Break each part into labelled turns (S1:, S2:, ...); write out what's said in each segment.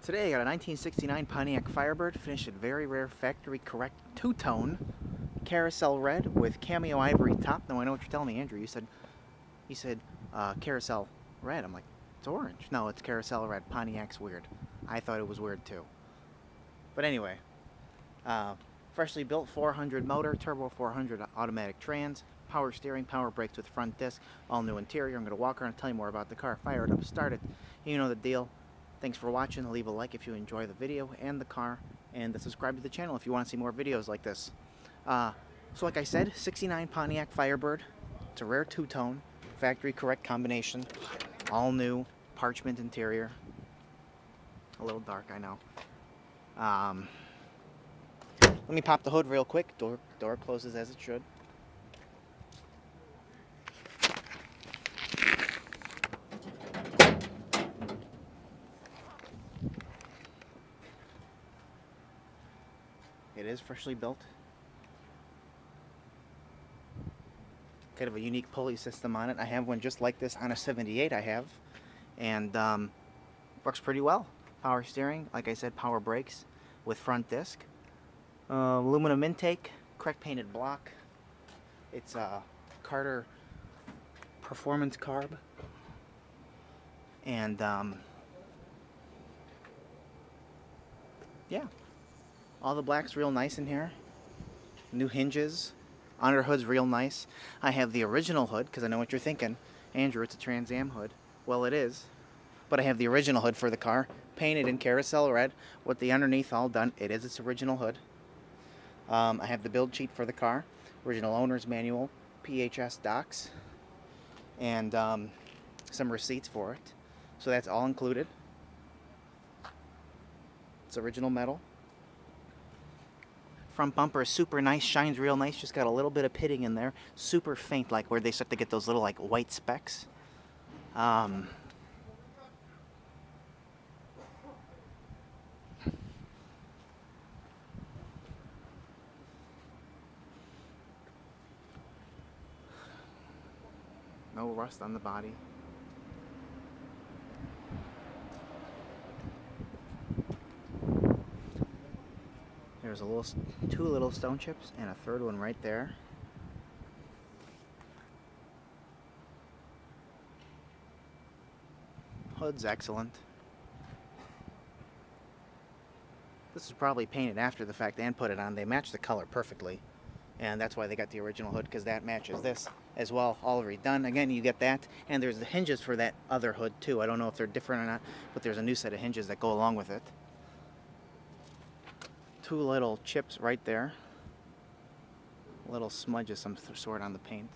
S1: Today I got a 1969 Pontiac Firebird, finished at very rare factory correct two-tone Carousel red with Cameo Ivory top. Now I know what you're telling me, Andrew. You said Carousel red. I'm like, it's orange. No, it's Carousel red. Pontiac's weird. I thought it was weird too. But anyway, freshly built 400 motor, turbo 400 automatic trans, power steering, power brakes with front disc, all new interior. I'm going to walk around and tell you more about the car. Fire it up, start it. You know the deal. Thanks for watching. Leave a like if you enjoy the video and the car, and subscribe to the channel if you want to see more videos like this. So like I said, 69 Pontiac Firebird. It's a rare two-tone, factory correct combination, all new Parchment interior. A little dark, I know. Let me pop the hood real quick. Door closes as it should. It is freshly built. Kind of a unique pulley system on it. I have one just like this on a 78 I have. And works pretty well. Power steering, like I said, power brakes with front disc. Aluminum intake, correct painted block. It's a Carter Performance carb. And yeah. All the black's real nice in here. New hinges. Under hood's real nice. I have the original hood, because I know what you're thinking. Andrew, it's a Trans Am hood. Well, it is. But I have the original hood for the car. Painted in Carousel red. With the underneath all done. It is its original hood. I have the build sheet for the car. Original owner's manual. PHS docs. And some receipts for it. So that's all included. It's original metal. Front bumper is super nice, shines real nice, just got a little bit of pitting in there. Super faint, like where they start to get those little like white specks. No rust on the body. There's two little stone chips and a third one right there. Hood's excellent. This is probably painted after the fact and put it on. They match the color perfectly. And that's why they got the original hood, because that matches this as well, all redone. Again, you get that. And there's the hinges for that other hood too. I don't know if they're different or not, but there's a new set of hinges that go along with it. Two little chips right there. A little smudge of some sort on the paint.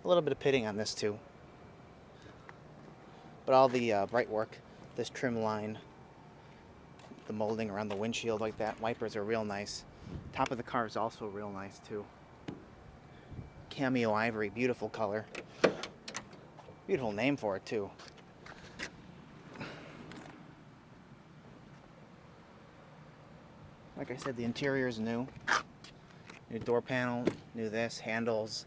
S1: A little bit of pitting on this too. But all the bright work, this trim line, the molding around the windshield like that, wipers are real nice. Top of the car is also real nice too. Cameo Ivory, beautiful color. Beautiful name for it too. Like I said, the interior is new. New door panel, new this, handles,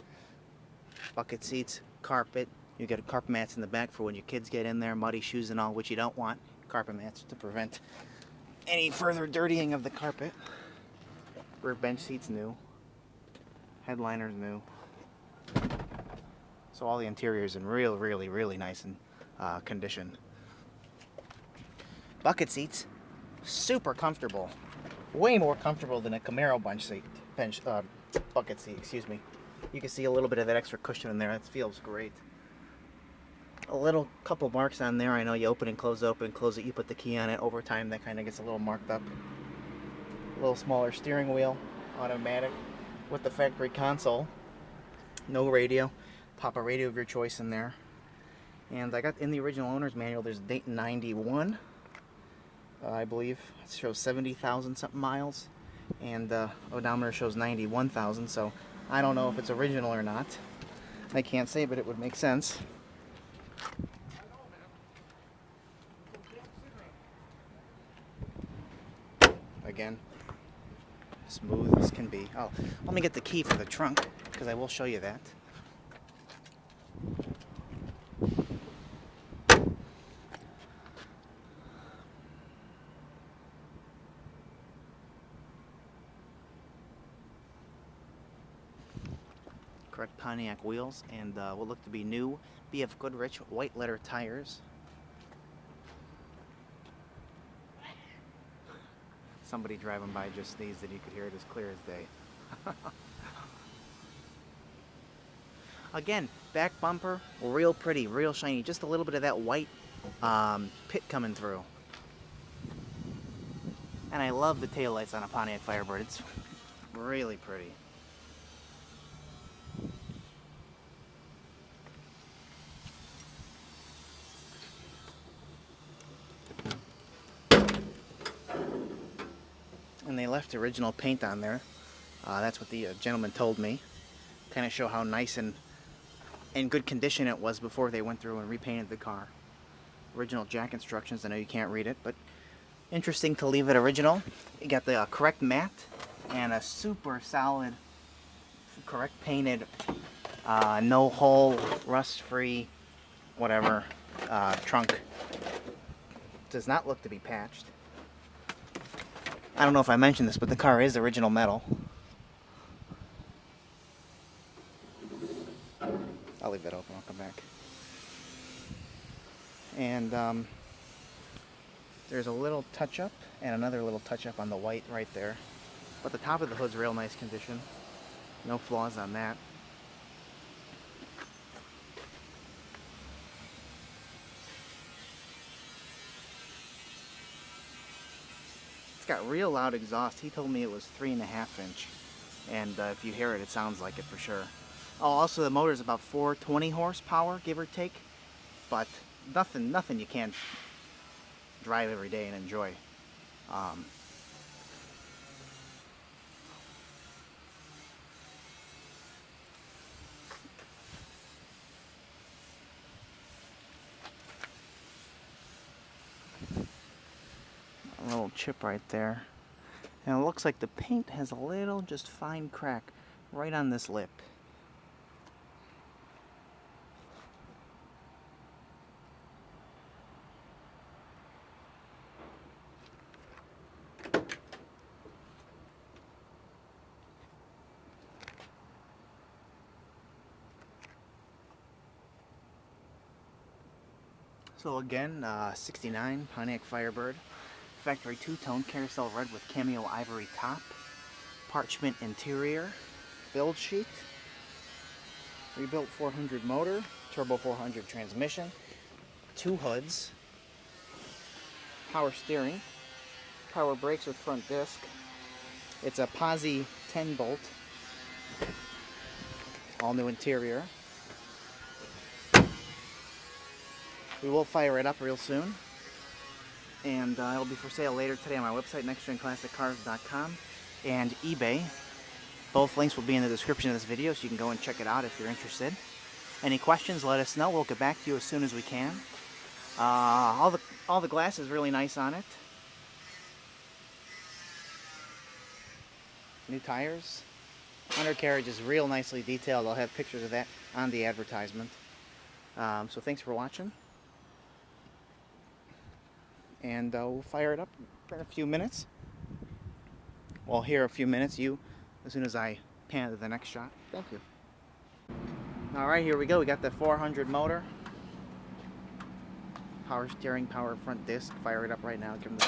S1: bucket seats, carpet. You get carpet mats in the back for when your kids get in there, muddy shoes and all, which you don't want. Carpet mats to prevent any further dirtying of the carpet. Rear bench seats new. Headliner's new. So all the interior is in really nice condition. Bucket seats, super comfortable. Way more comfortable than a Camaro bucket seat, excuse me. You can see a little bit of that extra cushion in there. That feels great. A little couple marks on there. I know you open, close it, you put the key on it. Over time, that kind of gets a little marked up. A little smaller steering wheel, automatic, with the factory console. No radio. Pop a radio of your choice in there. And I got in the original owner's manual, there's date 91, I believe. It shows 70,000 something miles. And odometer shows 91,000, so I don't know if it's original or not. I can't say, but it would make sense. Again, smooth as can be. Oh, let me get the key for the trunk, because I will show you that. Correct Pontiac wheels and what look to be new BF Goodrich white letter tires. Somebody driving by just sneezed and you could hear it as clear as day. Again, back bumper, real pretty, real shiny. Just a little bit of that white pit coming through. And I love the taillights on a Pontiac Firebird. It's really pretty. And they left original paint on there. That's what the gentleman told me. Kind of show how nice and in good condition it was before they went through and repainted the car. Original jack instructions. I know you can't read it, but interesting to leave it original. You got the correct mat and a super solid, correct painted, no hole, rust-free, whatever trunk. Does not look to be patched. I don't know if I mentioned this, but the car is original metal. I'll leave that open, I'll come back. And there's a little touch-up and another little touch-up on the white right there. But the top of the hood's real nice condition. No flaws on that. It's got real loud exhaust. He told me it was 3.5 inch. And if you hear it, it sounds like it for sure. Oh, also the motor's about 420 horsepower, give or take. But nothing you can't drive every day and enjoy. A little chip right there. And it looks like the paint has a little just fine crack right on this lip. So again, 69 Pontiac Firebird, factory two-tone Carousel red with Cameo Ivory top, Parchment interior, build sheet, rebuilt 400 motor, turbo 400 transmission, 2 hoods, power steering, power brakes with front disc. It's a Posi 10 bolt, all new interior. We will fire it up real soon, and it'll be for sale later today on my website, nextgenclassiccars.com, and eBay. Both links will be in the description of this video, so you can go and check it out if you're interested. Any questions, let us know. We'll get back to you as soon as we can. All the glass is really nice on it. New tires. Undercarriage is real nicely detailed. I'll have pictures of that on the advertisement. So thanks for watching. And we'll fire it up in a few minutes. Well, here a few minutes, as soon as I pan to the next shot. Thank you. Alright, here we go. We got the 400 motor. Power steering, power front disc. Fire it up right now. Give them the